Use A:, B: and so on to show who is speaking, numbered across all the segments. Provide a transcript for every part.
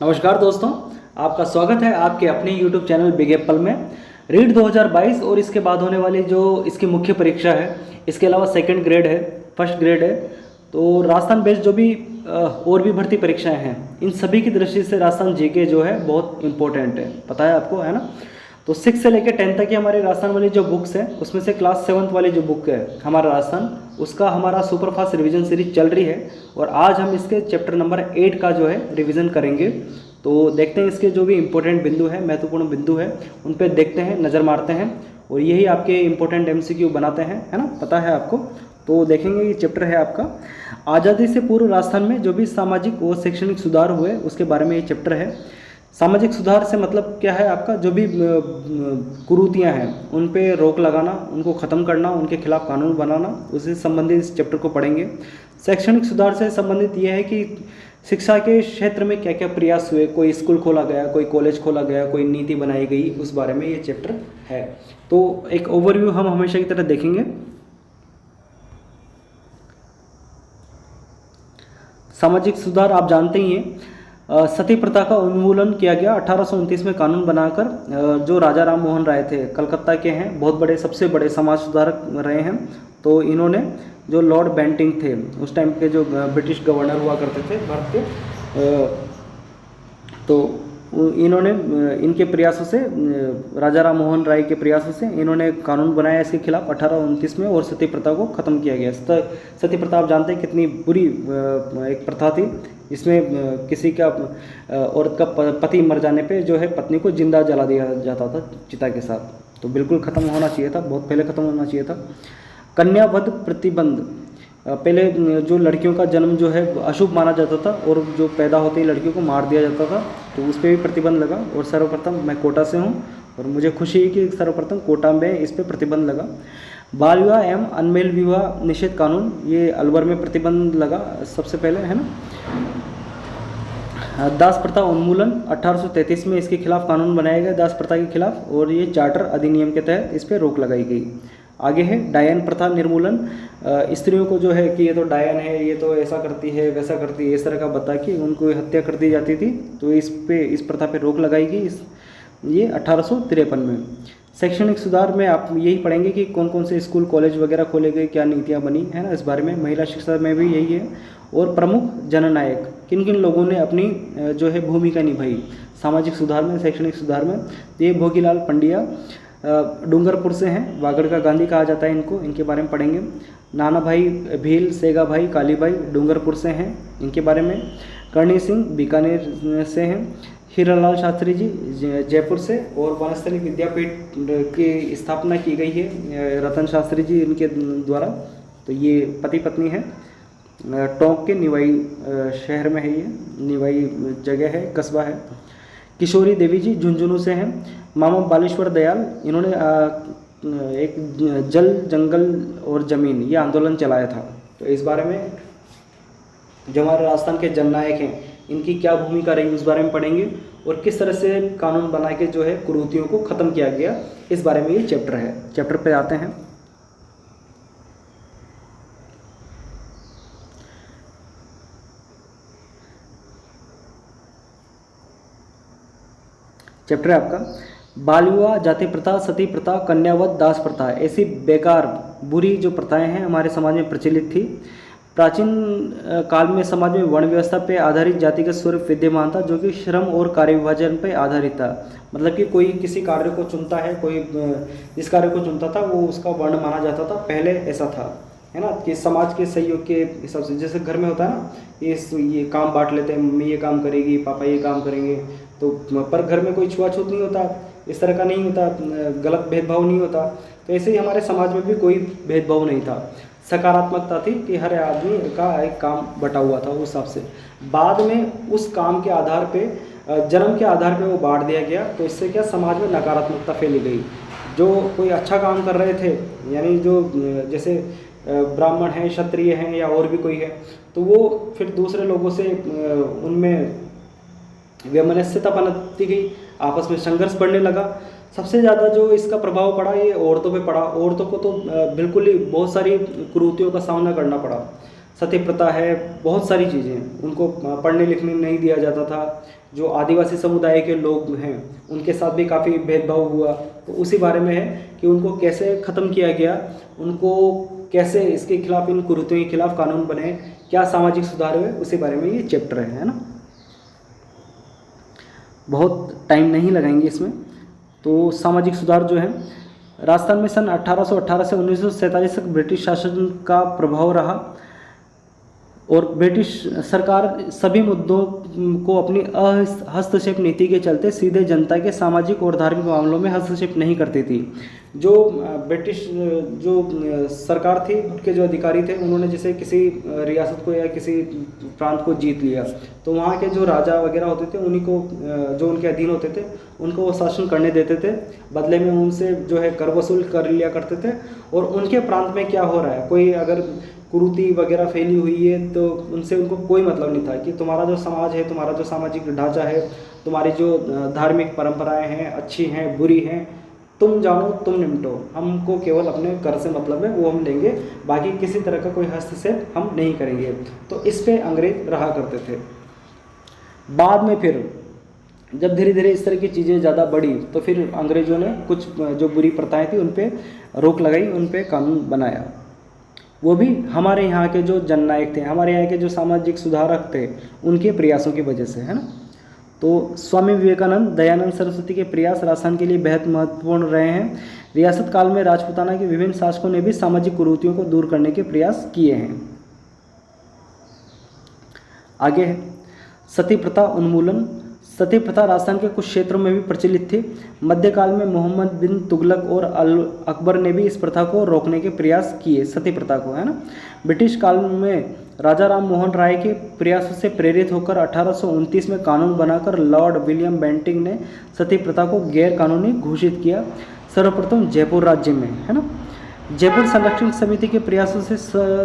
A: नमस्कार दोस्तों, आपका स्वागत है आपके अपने YouTube चैनल बिग एप्पल में। रीट 2022 और इसके बाद होने वाली जो इसकी मुख्य परीक्षा है, इसके अलावा सेकंड ग्रेड है, फर्स्ट ग्रेड है, तो राजस्थान बेस्ड जो भी और भी भर्ती परीक्षाएं हैं, इन सभी की दृष्टि से राजस्थान जीके जो है बहुत इंपॉर्टेंट है, पता है आपको, है ना। तो 6 से लेकर 10 तक की हमारे राजस्थान वाली जो बुक्स हैं, उसमें से क्लास 7th वाली जो बुक है हमारा राजस्थान, उसका हमारा सुपरफास्ट रिवीजन सीरीज चल रही है और आज हम इसके चैप्टर नंबर 8 का जो है रिवीजन करेंगे। तो देखते हैं इसके जो भी इंपॉर्टेंट बिंदु है, महत्वपूर्ण बिंदु है, उन पर देखते हैं, नज़र मारते हैं और यही आपके इंपॉर्टेंट MCQ बनाते हैं, है ना, पता है आपको। तो देखेंगे ये चैप्टर है आपका आज़ादी से पूर्व राजस्थान में जो भी सामाजिक और शैक्षणिक सुधार हुए उसके बारे में ये चैप्टर है। सामाजिक सुधार से मतलब क्या है आपका, जो भी कुरीतियाँ हैं उन पे रोक लगाना, उनको ख़त्म करना, उनके खिलाफ कानून बनाना, उससे संबंधित इस चैप्टर को पढ़ेंगे। शैक्षणिक सुधार से संबंधित ये है कि शिक्षा के क्षेत्र में क्या क्या प्रयास हुए, कोई स्कूल खोला गया, कोई कॉलेज खोला गया, कोई नीति बनाई गई, उस बारे में ये चैप्टर है। तो एक ओवरव्यू हम हमेशा की तरह देखेंगे। सामाजिक सुधार आप जानते ही हैं, सती प्रथा का उन्मूलन किया गया 1829 में कानून बनाकर। जो राजा राम मोहन राय थे, कलकत्ता के हैं, बहुत बड़े, सबसे बड़े समाज सुधारक रहे हैं। तो इन्होंने, जो लॉर्ड बेंटिंग थे उस टाइम के, जो ब्रिटिश गवर्नर हुआ करते थे भारत के, तो इन्होंने इनके प्रयासों से, राजा राम मोहन राय के प्रयासों से इन्होंने कानून बनाया इसके खिलाफ 1829 में और सती प्रथा को ख़त्म किया गया। सती प्रथा आप जानते हैं कितनी बुरी एक प्रथा थी। इसमें किसी का औरत का पति मर जाने पे जो है पत्नी को जिंदा जला दिया जाता था चिता के साथ। तो बिल्कुल ख़त्म होना चाहिए था, बहुत पहले ख़त्म होना चाहिए था। कन्यावध प्रतिबंध, पहले जो लड़कियों का जन्म जो है अशुभ माना जाता था और जो पैदा होते ही लड़कियों को मार दिया जाता था, तो उस पर भी प्रतिबंध लगा। और सर्वप्रथम, मैं कोटा से हूँ और मुझे खुशी है कि सर्वप्रथम कोटा में इस पर प्रतिबंध लगा। बाल विवाह एवं अनमेल विवाह निषेध कानून, ये अलवर में प्रतिबंध लगा सबसे पहले, है ना। दास प्रथा उन्मूलन 1833 में इसके खिलाफ कानून बनाया गया, दास प्रथा के खिलाफ, और ये चार्टर अधिनियम के तहत इस पर रोक लगाई गई। आगे है डायन प्रथा निर्मूलन। स्त्रियों को जो है कि ये तो डायन है, ये तो ऐसा करती है, वैसा करती है, इस तरह का बता के उनको हत्या कर दी जाती थी। तो इस प्रथा पे रोक लगाई गई, ये 1853 में। शैक्षणिक सुधार में आप यही पढ़ेंगे कि कौन कौन से स्कूल कॉलेज वगैरह खोले गए, क्या नीतियाँ बनी, है ना, इस बारे में। महिला शिक्षा में भी यही है। और प्रमुख जननायक, किन किन लोगों ने अपनी जो है भूमिका निभाई सामाजिक सुधार में, शैक्षणिक सुधार में। ये भोगीलाल पंड्या डूंगरपुर से हैं, वागड़ का गांधी कहा जाता है इनको, इनके बारे में पढ़ेंगे। नाना भाई भील, सेगा भाई, काली भाई डूंगरपुर से हैं, इनके बारे में। करणी सिंह बीकानेर से हैं। हीरालाल शास्त्री जी जयपुर से, और वनस्थली विद्यापीठ की स्थापना की गई है रतन शास्त्री जी इनके द्वारा। तो ये पति पत्नी है। टोंक के निवाई शहर में है, ये निवाई जगह है, कस्बा है। किशोरी देवी जी झुंझुनू से हैं। मामा बालेश्वर दयाल, इन्होंने एक जल, जंगल और ज़मीन, ये आंदोलन चलाया था। तो इस बारे में जो हमारे राजस्थान के जननायक हैं, इनकी क्या भूमिका रही, उस बारे में पढ़ेंगे। और किस तरह से कानून बना के जो है कुरीतियों को ख़त्म किया गया, इस बारे में ये चैप्टर है। चैप्टर पे आते हैं। चैप्टर है आपका बाल विवाह, जाति प्रथा, सती प्रथा, कन्यावध, दास प्रथा। ऐसी बेकार बुरी जो प्रथाएं हैं हमारे समाज में प्रचलित थी। प्राचीन काल में समाज में वर्ण व्यवस्था पे आधारित जातिगत स्वरूप विद्यमान था, जो कि श्रम और कार्य विभाजन पे आधारित था। मतलब कि कोई किसी कार्य को चुनता है, कोई जिस कार्य को चुनता था वो उसका वर्ण माना जाता था, पहले ऐसा था, है ना, कि समाज के सहयोग के हिसाब से। जैसे घर में होता है ना, ये काम बांट लेते हैं, मम्मी ये काम करेगी, पापा ये काम करेंगे। तो पर घर में कोई छुआछूत नहीं होता, इस तरह का नहीं होता, गलत भेदभाव नहीं होता। तो ऐसे ही हमारे समाज में भी कोई भेदभाव नहीं था, सकारात्मकता थी कि हर आदमी का एक काम बटा हुआ था उस हिसाब से। बाद में उस काम के आधार पे, जन्म के आधार पे वो बांट दिया गया। तो इससे क्या, समाज में नकारात्मकता फैली गई। जो कोई अच्छा काम कर रहे थे, यानी जो जैसे ब्राह्मण हैं, क्षत्रिय हैं, या और भी कोई है, तो वो फिर दूसरे लोगों से उनमें वैमनस्यता पनपती गई, आपस में संघर्ष बढ़ने लगा। सबसे ज़्यादा जो इसका प्रभाव पड़ा ये औरतों पे पड़ा। औरतों को तो बिल्कुल ही बहुत सारी कुरीतियों का सामना करना पड़ा। सती प्रथा है, बहुत सारी चीज़ें। उनको पढ़ने लिखने नहीं दिया जाता था। जो आदिवासी समुदाय के लोग हैं उनके साथ भी काफ़ी भेदभाव हुआ। तो उसी बारे में है कि उनको कैसे ख़त्म किया गया, उनको कैसे इसके खिलाफ, इन कुरीतियों के खिलाफ कानून बने, क्या सामाजिक सुधार हुए, उसी बारे में ये चैप्टर है ना। बहुत टाइम नहीं लगाएंगे इसमें। तो सामाजिक सुधार जो है, राजस्थान में सन 1818 से 1947 तक ब्रिटिश शासन का प्रभाव रहा और ब्रिटिश सरकार सभी मुद्दों को अपनी हस्तक्षेप नीति के चलते सीधे जनता के सामाजिक और धार्मिक मामलों में हस्तक्षेप नहीं करती थी। जो ब्रिटिश जो सरकार थी, उनके जो अधिकारी थे, उन्होंने जैसे किसी रियासत को या किसी प्रांत को जीत लिया तो वहाँ के जो राजा वगैरह होते थे उन्हीं को, जो उनके अधीन होते थे, उनको वो शासन करने देते थे। बदले में उनसे जो है कर वसूल कर लिया करते थे। और उनके प्रांत में क्या हो रहा है, कोई अगर कुरीति वगैरह फैली हुई है तो उनसे उनको कोई मतलब नहीं था कि तुम्हारा जो समाज है, तुम्हारा जो सामाजिक ढांचा है, तुम्हारी जो धार्मिक परंपराएं हैं, अच्छी हैं बुरी हैं, तुम जानो तुम निपटो, हमको केवल अपने कर से मतलब है, वो हम लेंगे, बाकी किसी तरह का कोई हस्तक्षेप हम नहीं करेंगे। तो इस पे अंग्रेज रहा करते थे। बाद में फिर जब धीरे धीरे इस तरह की चीज़ें ज़्यादा बढ़ी तो फिर अंग्रेज़ों ने कुछ जो बुरी प्रथाएं थी उन पर रोक लगाई, उन पर कानून बनाया। वो भी हमारे यहाँ के जो जननायक थे, हमारे यहाँ के जो सामाजिक सुधारक थे, उनके प्रयासों की वजह से, है ना। तो स्वामी विवेकानंद, दयानंद सरस्वती के प्रयास राजस्थान के लिए बेहद महत्वपूर्ण रहे हैं। रियासत काल में राजपूताना के विभिन्न शासकों ने भी सामाजिक कुरीतियों को दूर करने के प्रयास किए हैं। आगे है सती प्रथा उन्मूलन। सती प्रथा राजस्थान के कुछ क्षेत्रों में भी प्रचलित थी। मध्यकाल में मोहम्मद बिन तुगलक और अकबर ने भी इस प्रथा को रोकने के प्रयास किए, सती प्रथा को, है ना। ब्रिटिश काल में राजा राम मोहन राय के प्रयासों से प्रेरित होकर 1829 में कानून बनाकर लॉर्ड विलियम बेंटिंग ने सती प्रथा को गैर कानूनी घोषित किया, सर्वप्रथम जयपुर राज्य में, है ना। जयपुर संरक्षण समिति के प्रयासों से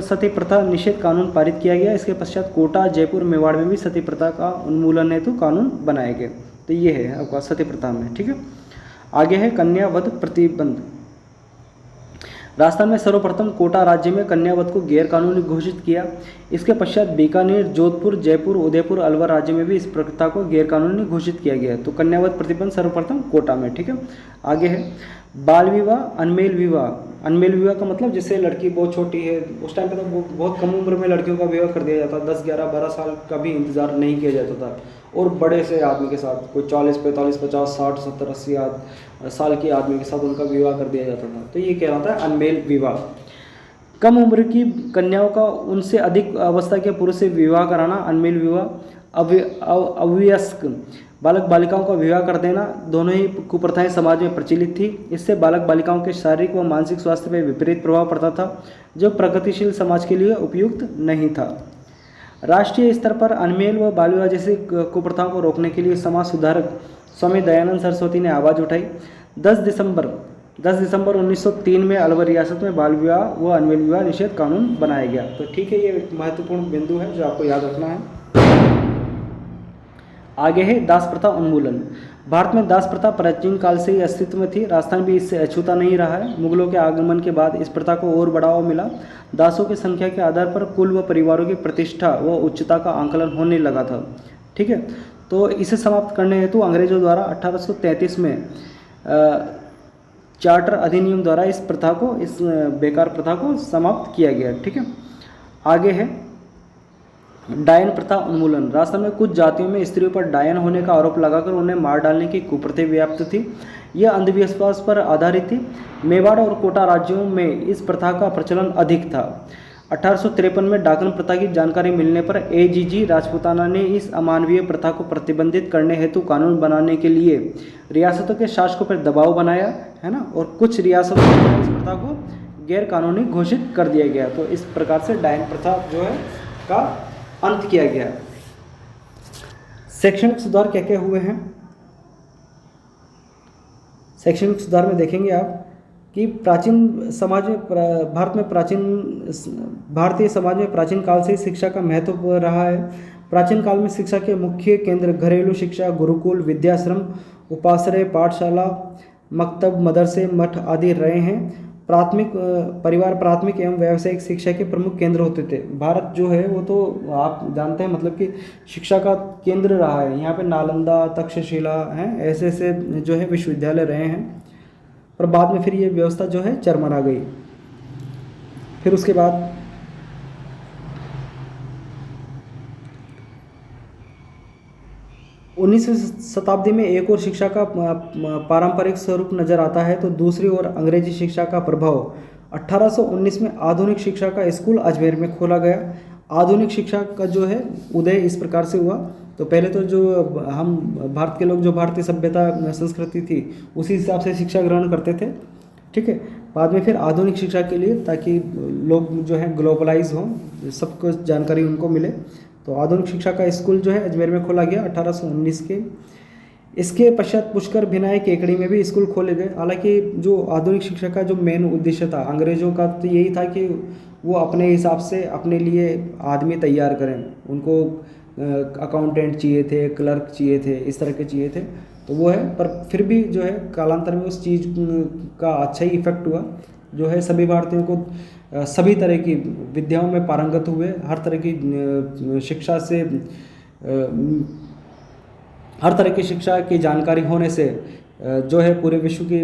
A: सती प्रथा निषेध कानून पारित किया गया। इसके पश्चात कोटा, जयपुर, मेवाड़ में भी सती प्रथा का उन्मूलन हेतु कानून बनाए गए। तो ये है आपका सती प्रथा में, ठीक है। आगे है कन्या वध प्रतिबंध। राजस्थान में सर्वप्रथम कोटा राज्य में कन्या वध को गैर कानूनी घोषित किया। इसके पश्चात बीकानेर, जोधपुर, जयपुर, उदयपुर, अलवर राज्य में भी इस प्रथा को गैर कानूनी घोषित किया गया। तो कन्या वध प्रतिबंध सर्वप्रथम कोटा में, ठीक है। आगे है बाल विवाह, अनमेल विवाह। अनमेल विवाह का मतलब जैसे लड़की बहुत छोटी है, उस टाइम पे तो बहुत कम उम्र में लड़कियों का विवाह कर दिया जाता, 10, 11, 12 साल का भी इंतजार नहीं किया जाता था। और बड़े से आदमी के साथ, कोई 40, 45, 50, 60, 70, 80 साल के आदमी के साथ उनका विवाह कर दिया जाता था। तो ये कहलाता है अनमेल विवाह। कम उम्र की कन्याओं का उनसे अधिक अवस्था के पुरुष से विवाह कराना अनमेल विवाह। अवयस्क बालक बालिकाओं का विवाह कर देना, दोनों ही कुप्रथाएं समाज में प्रचलित थी। इससे बालक बालिकाओं के शारीरिक व मानसिक स्वास्थ्य पर विपरीत प्रभाव पड़ता था, जो प्रगतिशील समाज के लिए उपयुक्त नहीं था। राष्ट्रीय स्तर पर अनमेल व बाल विवाह जैसी कुप्रथाओं को रोकने के लिए समाज सुधारक स्वामी दयानंद सरस्वती ने आवाज़ उठाई। 10 दिसंबर 1903 में अलवर रियासत में बाल विवाह व अनमेल विवाह निषेध कानून बनाया गया। तो ठीक है, ये एक महत्वपूर्ण बिंदु है जो आपको याद रखना है। आगे है दास प्रथा उन्मूलन। भारत में दास प्रथा प्राचीन काल से ही अस्तित्व में थी। राजस्थान भी इससे अछूता नहीं रहा है। मुगलों के आगमन के बाद इस प्रथा को और बढ़ावा मिला। दासों की संख्या के आधार पर कुल व परिवारों की प्रतिष्ठा व उच्चता का आंकलन होने लगा था, ठीक है। तो इसे समाप्त करने हेतु अंग्रेजों द्वारा 1833 में चार्टर अधिनियम द्वारा इस प्रथा को, इस बेकार प्रथा को समाप्त किया गया, ठीक है। आगे है डायन प्रथा उन्मूलन। राजस्थान में कुछ जातियों में स्त्रियों पर डायन होने का आरोप लगाकर उन्हें मार डालने की कुप्रथा व्याप्त थी। यह अंधविश्वास पर आधारित थी। मेवाड़ और कोटा राज्यों में इस प्रथा का प्रचलन अधिक था। 1853 में डाकन प्रथा की जानकारी मिलने पर एजीजी राजपूताना ने इस अमानवीय प्रथा को प्रतिबंधित करने हेतु कानून बनाने के लिए रियासतों के शासकों पर दबाव बनाया, है ना। और कुछ रियासतों में इस प्रथा को गैर कानूनी घोषित कर दिया गया। तो इस प्रकार से डायन प्रथा जो है का अंत किया गया। शैक्षणिक सुधार क्या क्या हुए हैं? शैक्षणिक सुधार में देखेंगे आप कि प्राचीन समाज में, भारतीय समाज में प्राचीन काल से ही शिक्षा का महत्व रहा है। प्राचीन काल में शिक्षा के मुख्य केंद्र घरेलू शिक्षा, गुरुकुल, विद्याश्रम, उपाश्रय, पाठशाला, मकतब, मदरसे, मठ आदि रहे हैं। परिवार प्राथमिक एवं व्यावसायिक शिक्षा के प्रमुख केंद्र होते थे। भारत जो है वो तो आप जानते हैं मतलब कि शिक्षा का केंद्र रहा है। यहाँ पे नालंदा, तक्षशिला हैं, ऐसे ऐसे जो है विश्वविद्यालय रहे हैं। पर बाद में फिर ये व्यवस्था जो है चरमरा गई। फिर उसके बाद 19वीं शताब्दी में एक और शिक्षा का पारंपरिक स्वरूप नजर आता है, तो दूसरी ओर अंग्रेजी शिक्षा का प्रभाव। 1819 में आधुनिक शिक्षा का स्कूल अजमेर में खोला गया। आधुनिक शिक्षा का जो है उदय इस प्रकार से हुआ। तो पहले तो जो हम भारत के लोग जो भारतीय सभ्यता संस्कृति थी उसी हिसाब से शिक्षा ग्रहण करते थे, ठीक है। बाद में फिर आधुनिक शिक्षा के लिए, ताकि लोग जो है ग्लोबलाइज हों, सबको जानकारी उनको मिले, तो आधुनिक शिक्षा का स्कूल जो है अजमेर में खोला गया 1819 के। इसके पश्चात पुष्कर, भिनाई, केकड़ी में भी स्कूल खोले गए। हालांकि जो आधुनिक शिक्षा का जो मेन उद्देश्य था अंग्रेजों का, तो यही था कि वो अपने हिसाब से अपने लिए आदमी तैयार करें। उनको अकाउंटेंट चाहिए थे, क्लर्क चाहिए थे, इस तरह के चाहिए थे, तो वो है। पर फिर भी जो है कालांतर में उस चीज़ का अच्छा ही इफेक्ट हुआ, जो है सभी भारतीयों को सभी तरह की विद्याओं में पारंगत हुए। हर तरह की शिक्षा से हर तरह की शिक्षा की जानकारी होने से जो है पूरे विश्व की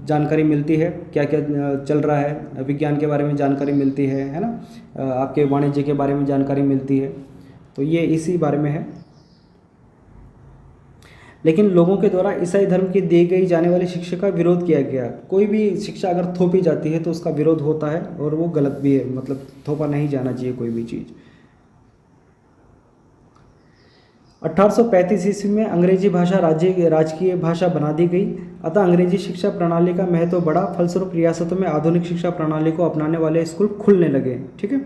A: जानकारी मिलती है, क्या क्या चल रहा है, विज्ञान के बारे में जानकारी मिलती है ना, आपके वाणिज्य के बारे में जानकारी मिलती है, तो ये इसी बारे में है। लेकिन लोगों के द्वारा ईसाई धर्म की दी गई जाने वाली शिक्षा का विरोध किया गया। कोई भी शिक्षा अगर थोपी जाती है तो उसका विरोध होता है, और वो गलत भी है, मतलब थोपा नहीं जाना चाहिए कोई भी चीज़। 1835 ईस्वी में अंग्रेजी भाषा राजकीय भाषा बना दी गई। अतः अंग्रेजी शिक्षा प्रणाली का महत्व बढ़ा। फलस्वरूप रियासतों में आधुनिक शिक्षा प्रणाली को अपनाने वाले स्कूल खुलने लगे, ठीक है।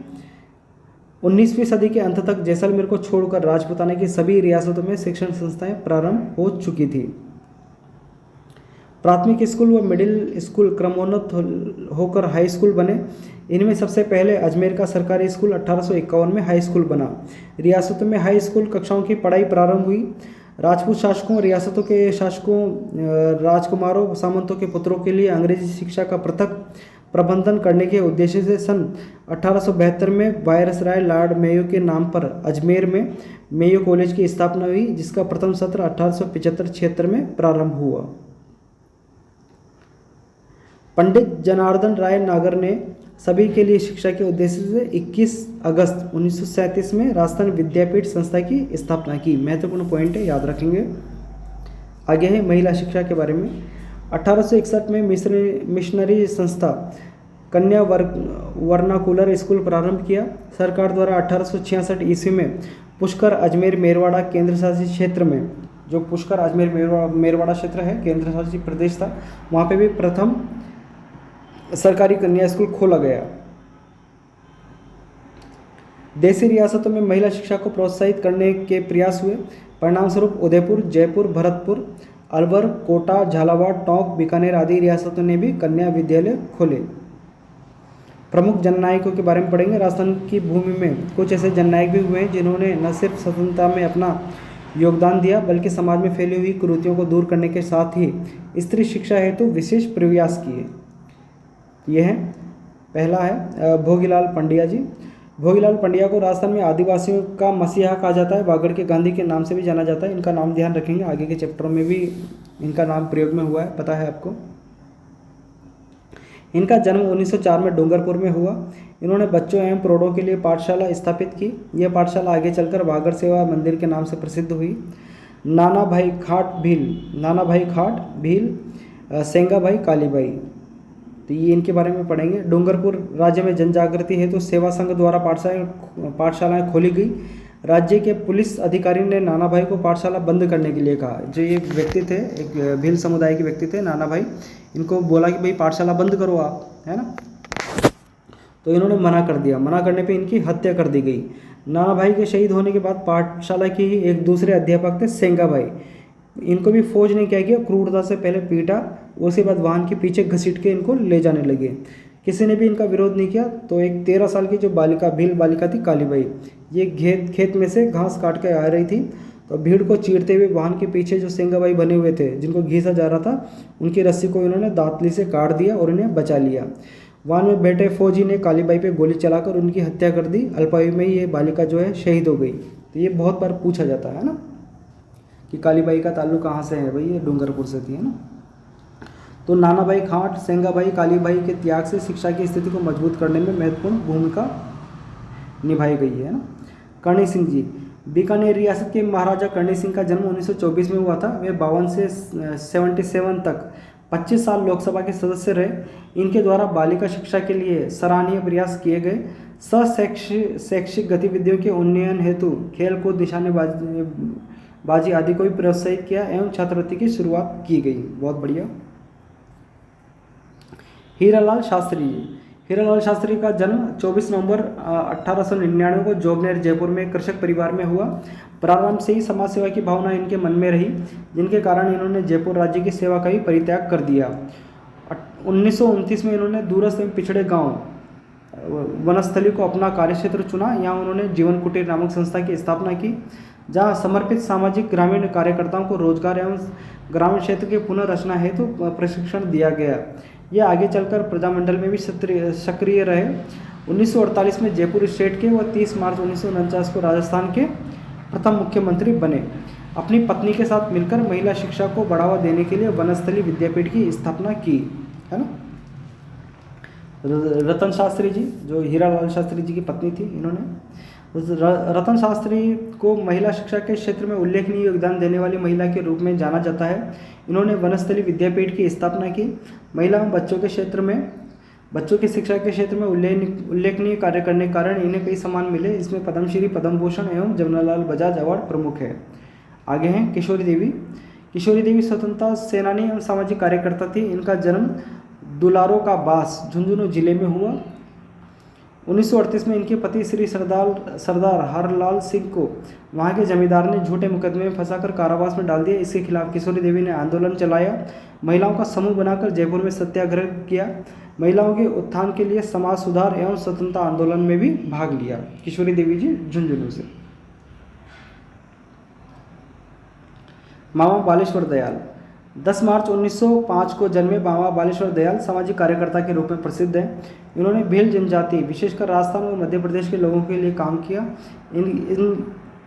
A: 19वीं सदी के अंत तक जैसलमेर को छोड़कर राजपूताना की सभी रियासतों में शिक्षण संस्थाएं प्रारंभ हो चुकी थी। प्राथमिक स्कूल व मिडिल स्कूल क्रमोन्नत होकर हाई स्कूल बने। इनमें सबसे पहले अजमेर का सरकारी स्कूल 1851 में हाई स्कूल बना। रियासतों में हाई स्कूल कक्षाओं की पढ़ाई प्रारंभ हुई। राजपूत शासकों, रियासतों के शासकों, राजकुमारों, सामंतों के पुत्रों के लिए अंग्रेजी शिक्षा का पृथक प्रबंधन करने के उद्देश्य से सन 1872 में वायसराय लॉर्ड मेयो के नाम पर अजमेर में मेयो कॉलेज की स्थापना हुई, जिसका प्रथम सत्र 1875-76 में प्रारंभ हुआ। पंडित जनार्दन राय नागर ने सभी के लिए शिक्षा के उद्देश्य से 21 अगस्त 1937 में राजस्थान विद्यापीठ संस्था की स्थापना की। महत्वपूर्ण पॉइंट है, याद रखेंगे। आगे है महिला शिक्षा के बारे में। 1861 में मिशनरी संस्था कन्या वर्नाकुलर स्कूल प्रारंभ किया। सरकार द्वारा 1866 ईस्वी में पुष्कर, अजमेर, मेरवाड़ा केंद्र शासित क्षेत्र में, जो पुष्कर, अजमेर, मेरवाड़ा क्षेत्र है, केंद्र शासित प्रदेश था, वहाँ पे भी प्रथम सरकारी कन्या स्कूल खोला गया। देशी रियासतों में महिला शिक्षा को प्रोत्साहित करने के प्रयास हुए। परिणाम स्वरूप उदयपुर, जयपुर, भरतपुर, अलवर, कोटा, झालावाड़, टोंक, बीकानेर आदि रियासतों ने भी कन्या विद्यालय खोले। प्रमुख जननायकों के बारे में पढ़ेंगे। राजस्थान की भूमि में कुछ ऐसे जननायक भी हुए हैं जिन्होंने न सिर्फ स्वतंत्रता में अपना योगदान दिया, बल्कि समाज में फैली हुई कुरीतियों को दूर करने के साथ ही स्त्री शिक्षा हेतु विशेष प्रयास किए। ये है, पहला है भोगीलाल पंड्या जी। भोगीलाल पंड्या को राजस्थान में आदिवासियों का मसीहा कहा जाता है, वागड़ के गांधी के नाम से भी जाना जाता है। इनका नाम ध्यान रखेंगे, आगे के चैप्टरों में भी इनका नाम प्रयोग में हुआ है, पता है आपको। इनका जन्म 1904 में डूंगरपुर में हुआ। इन्होंने बच्चों एवं प्रौढ़ों के लिए पाठशाला स्थापित की। यह पाठशाला आगे चलकर वागड़ सेवा मंदिर के नाम से प्रसिद्ध हुई। नाना भाई खाट भील, सेंगा भाई, काली बाई, तो ये इनके बारे में पढ़ेंगे। डूंगरपुर राज्य में जनजागृति हेतु सेवा संघ द्वारा पाठशालाएं खोली गई। राज्य के पुलिस अधिकारी ने नाना भाई को पाठशाला बंद करने के लिए कहा। जो ये व्यक्ति थे, एक भील समुदाय के व्यक्ति थे नाना भाई, इनको बोला कि भाई पाठशाला बंद करो आप, है ना। तो इन्होंने मना कर दिया। मना करने पे इनकी हत्या कर दी गई। नाना भाई के शहीद होने के बाद पाठशाला के ही एक दूसरे अध्यापक थे सेंगा भाई। इनको भी फौज ने क्या किया, क्रूरता से पहले पीटा, उसके बाद वाहन के पीछे घसीट के इनको ले जाने लगे। किसी ने भी इनका विरोध नहीं किया। तो एक 13 साल की जो बालिका, भील बालिका थी, काली बाई, ये खेत में से घास काट के आ रही थी, तो भीड़ को चीरते हुए वाहन के पीछे जो सेंगाबाई बने हुए थे, जिनको घीसा जा रहा था, उनकी रस्सी को इन्होंने दांतली से काट दिया और इन्हें बचा लिया। वाहन में बैठे फौजी ने कालीबाई पे गोली चलाकर उनकी हत्या कर दी। अल्पायु में ही ये बालिका जो है शहीद हो गई। तो ये बहुत बार पूछा जाता है ना कि कालीबाई का ताल्लुक कहाँ से है, भाई ये डूंगरपुर से थी, है ना। तो नानाभाई खाट सेंगाबाई कालीबाई के त्याग से शिक्षा की स्थिति को मजबूत करने में महत्वपूर्ण भूमिका निभाई गई है ना। करणी सिंह जी, बीकानेर रियासत के महाराजा करणी सिंह का जन्म 1924 में हुआ था। वे 52 से 77 तक 25 साल लोकसभा के सदस्य रहे। इनके द्वारा बालिका शिक्षा के लिए सराहनीय प्रयास किए गए। शैक्षिक गतिविधियों के उन्नयन हेतु खेल कूद, निशानेबाजी आदि को भी प्रोत्साहित किया एवं छात्रवृत्ति की शुरुआत की गई। बहुत बढ़िया। हीरालाल शास्त्री, हीरालाल शास्त्री का जन्म 24 नवंबर 1899 को जोबनेर जयपुर में कृषक परिवार में हुआ। प्रारंभ से ही समाज सेवा की भावना इनके मन में रही, जिनके कारण इन्होंने जयपुर राज्य की सेवा का भी परित्याग कर दिया। 1929 में इन्होंने दूरस्थ एवं पिछड़े गांव वनस्थली को अपना कार्यक्षेत्र चुना। यहाँ उन्होंने जीवन कुटीर नामक संस्था की स्थापना की, जहाँ समर्पित सामाजिक ग्रामीण कार्यकर्ताओं को रोजगार एवं ग्रामीण क्षेत्र के पुनर्रचना हेतु प्रशिक्षण दिया गया। ये आगे चलकर प्रजामंडल में भी सक्रिय रहे। 1948 में जयपुर स्टेट के व 30 मार्च 1949 को राजस्थान के प्रथम मुख्यमंत्री बने। अपनी पत्नी के साथ मिलकर महिला शिक्षा को बढ़ावा देने के लिए वनस्थली विद्यापीठ की स्थापना की, है ना। रतन शास्त्री जी, जो हीरालाल शास्त्री जी की पत्नी थी, इन्होंने रतन शास्त्री को महिला शिक्षा के क्षेत्र में उल्लेखनीय योगदान देने वाली महिला के रूप में जाना जाता है। इन्होंने वनस्थली विद्यापीठ की स्थापना की। महिला एवं बच्चों की शिक्षा के क्षेत्र में उल्लेखनीय कार्य करने के कारण इन्हें कई सम्मान मिले। इसमें पद्मश्री, पद्म भूषण एवं जमनालाल बजाज अवार्ड प्रमुख है। आगे हैं किशोरी देवी। किशोरी देवी स्वतंत्रता सेनानी एवं सामाजिक कार्यकर्ता थी। इनका जन्म दुलारो का बास झुंझुनू जिले में हुआ। 1938 में इनके पति श्री सरदार हरलाल सिंह को वहां के जमींदार ने झूठे मुकदमे में फंसाकर कारावास में डाल दिया। इसके खिलाफ किशोरी देवी ने आंदोलन चलाया। महिलाओं का समूह बनाकर जयपुर में सत्याग्रह किया। महिलाओं के उत्थान के लिए समाज सुधार एवं स्वतंत्रता आंदोलन में भी भाग लिया। किशोरी देवी जी झुंझुनू से। मामा बालेश्वर दयाल, 10 मार्च 1905 को जन्मे मामा बालेश्वर दयाल सामाजिक कार्यकर्ता के रूप में प्रसिद्ध हैं। इन्होंने भील जनजाति, विशेषकर राजस्थान और मध्य प्रदेश के लोगों के लिए काम किया।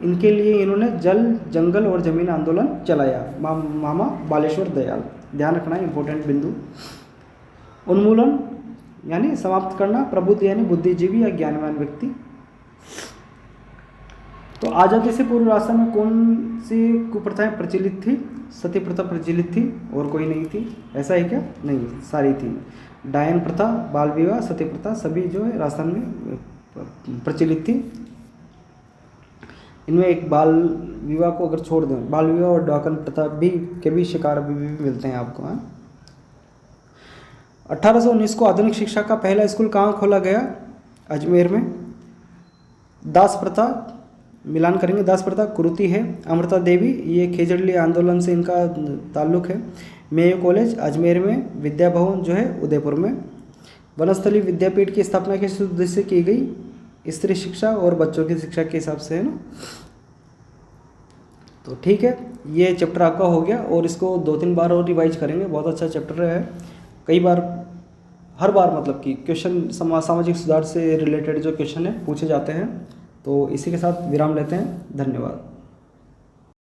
A: इनके लिए इन्होंने जल, जंगल और जमीन आंदोलन चलाया। मामा बालेश्वर दयाल, ध्यान रखना इंपॉर्टेंट बिंदु। उन्मूलन यानी समाप्त करना, प्रबुद्ध यानी बुद्धिजीवी या ज्ञानवान व्यक्ति। तो आज़ादी से पूर्व राजस्थान में कौन सी कुप्रथाएं प्रचलित थी? सती प्रथा प्रचलित थी और कोई नहीं थी, ऐसा है क्या? नहीं, सारी थी। डायन प्रथा, बाल विवाह, सती प्रथा सभी जो है राजस्थान में प्रचलित थी। इनमें एक बाल विवाह को अगर छोड़ दें, बाल विवाह और डाकन प्रथा भी के भी शिकार अभी भी मिलते हैं आपको। 1819 को आधुनिक शिक्षा का पहला स्कूल कहाँ खोला गया? अजमेर में। दास प्रथा, मिलान करेंगे, दास प्रथा कुरीति है। अमृता देवी, ये खेजड़ली आंदोलन से इनका ताल्लुक है। मेयो कॉलेज अजमेर में, विद्या भवन जो है उदयपुर में। वनस्थली विद्यापीठ की स्थापना किस उद्देश्य से की गई? स्त्री शिक्षा और बच्चों की शिक्षा के हिसाब से, है ना। तो ठीक है, ये चैप्टर आपका हो गया और इसको 2-3 बार और रिवाइज करेंगे। बहुत अच्छा चैप्टर है। कई बार, हर बार मतलब कि क्वेश्चन सामाजिक सुधार से रिलेटेड जो क्वेश्चन है पूछे जाते हैं। तो इसी के साथ विराम लेते हैं। धन्यवाद।